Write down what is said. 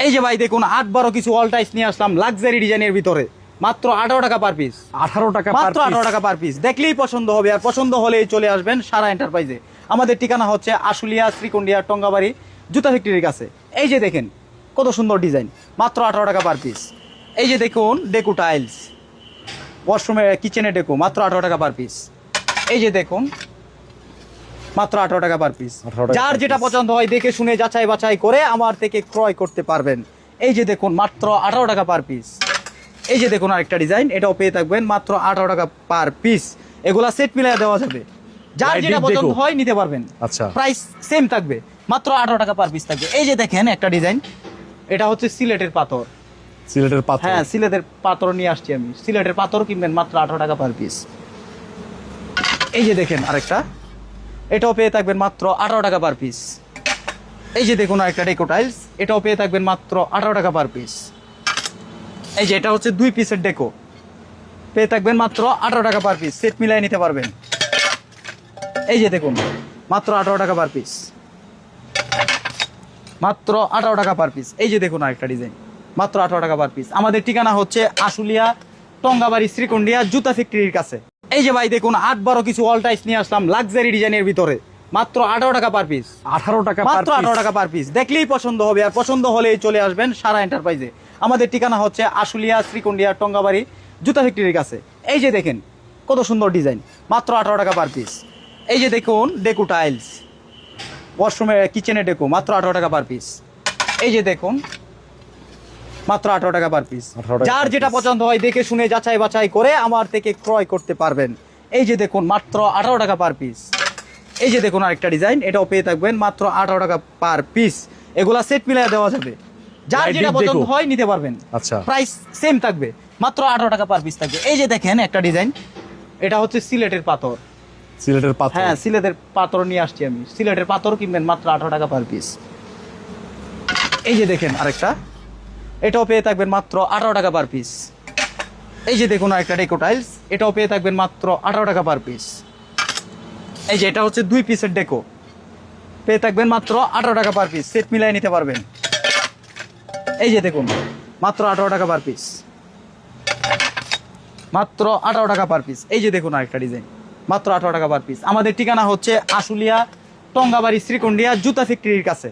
এই যে ভাই দেখুন 8-12 কিছু অল টাইস নিয়ে আসলাম লাক্সারি ডিজাইনের ভিতরে, মাত্র 18 টাকা পার পিস। 18 টাকা মাত্র 18 টাকা পার পিস। দেখলেই পছন্দ হবে, আর পছন্দ হলেই চলে আসবেন সারা এন্টারপ্রাইজে। আমাদের ঠিকানা হচ্ছে আশুলিয়া, শ্রীকুন্ডিয়া, টঙ্গাবাড়ি জুতা ফ্যাক্টরির কাছে। এই যে দেখেন কত সুন্দর ডিজাইন, মাত্র 18 টাকা পার পিস। এই যে দেখুন ডেকো টাইলস, ওয়াশরুমে কিচেনে ডেকো, মাত্র 18 টাকা পার পিস। এই যে দেখুন মাত্র 18 টাকা পার পিস। 18 টাকা যার per যেটা piece। পছন্দ হয় দেখে শুনে যাচাই বাছাই করে আমার থেকে ক্রয় করতে পারবেন। এই যে দেখুন মাত্র 18 টাকা পার পিস। এই যে দেখুন আরেকটা ডিজাইন, এটাও পেয়ে থাকবেন মাত্র 18 টাকা পার পিস। এগুলা সেট মিলায় দেওয়া যাবে, যার Light যেটা deep পছন্দ deco। হয় নিতে পারবেন। আচ্ছা। প্রাইস সেম থাকবে, মাত্র 18 টাকা পার পিস থাকবে। এই যে দেখেন একটা ডিজাইন, এটা হচ্ছে সিলেটের পাথর। সিলেটের পাথর। হ্যাঁ, সিলেটের পাথর নিয়ে আসছি আমি। সিলেটের পাথর কিনবেন মাত্র 18 টাকা পার পিস। এই যে দেখেন আরেকটা, এটাও পেয়ে থাকবেন মাত্র 18 টাকা পার পিস। এই যে দেখুন আরেকটা ডেকো টাইলস, এটাও পেয়ে থাকবেন মাত্র 18 টাকা পার পিস। এই যে এটা হচ্ছে 2 পিসের ডেকো, পেয়ে থাকবেন মাত্র 18 টাকা পার পিস। সেট মিলাই নিতে পারবেন। এই যে দেখুন মাত্র 18 টাকা পার পিস, মাত্র 18 টাকা পার পিস। এই যে দেখুন আরেকটা ডিজাইন, মাত্র 18 টাকা পার পিস। আমাদের ঠিকানা হচ্ছে আশুলিয়া, টঙ্গাবাড়ি, শ্রীকুন্ডিয়া জুতা ফ্যাক্টরির কাছে। এই যে ভাই দেখুন 8-12 কিছু অল টাইস নিয়ে আসলাম লাক্সারি ডিজাইনের ভিতরে, মাত্র 18 টাকা পার পিস। 18 টাকা per মাত্র 18 piece। টাকা পার পিস। দেখলেই পছন্দ হবে, আর পছন্দ হলেই চলে আসবেন সারা এন্টারপ্রাইজে। আমাদের ঠিকানা হচ্ছে আশুলিয়া, শ্রীকুন্ডিয়া, টঙ্গাবাড়ি জুতা ফ্যাক্টরির কাছে। এই যে দেখেন কত সুন্দর ডিজাইন, মাত্র 18 টাকা পার পিস। এই যে দেখুন ডেকো টাইলস, ওয়াশরুমে কিচেনে ডেকো, মাত্র 18 টাকা পার পিস। এই যে দেখুন মাত্র 18 টাকা পার পিস। 18 টাকা যার per যেটা piece। পছন্দ হয় দেখে শুনে যাচাই বাছাই করে আমার থেকে ক্রয় করতে পারবেন। এই যে দেখুন মাত্র 18 টাকা পার পিস। এই যে দেখুন আরেকটা ডিজাইন, এটাও পেয়ে থাকবেন মাত্র 18 টাকা পার পিস। এগুলা সেট মিলায় দেওয়া যাবে, যার Light যেটা deep পছন্দ deco। হয় নিতে পারবেন। আচ্ছা। প্রাইস সেম থাকবে, মাত্র 18 টাকা পার পিস থাকবে। এই যে দেখেন একটা ডিজাইন, এটা হচ্ছে সিলেটের পাথর। সিলেটের পাথর। হ্যাঁ, সিলেটের পাথর নিয়ে আসছি আমি। সিলেটের পাথর কিনবেন মাত্র 18 টাকা পার পিস। এই যে দেখেন আরেকটা, এটাও পেয়ে থাকবেন মাত্র 18 টাকা পার পিস। এই যে দেখুন আরেকটা ডেকো টাইলস, এটাও পেয়ে থাকবেন মাত্র 18 টাকা পার পিস। এই যে এটা হচ্ছে 2 পিসের ডেকো, পেয়ে থাকবেন মাত্র 18 টাকা পার পিস। সেট মিলাই নিতে পারবেন। এই যে দেখুন মাত্র 18 টাকা পার পিস, মাত্র 18 টাকা পার পিস। এই যে দেখুন আরেকটা ডিজাইন, মাত্র 18 টাকা পার পিস। আমাদের ঠিকানা হচ্ছে আশুলিয়া, টঙ্গাবাড়ি, শ্রীকুন্ডিয়া জুতা ফ্যাক্টরির কাছে।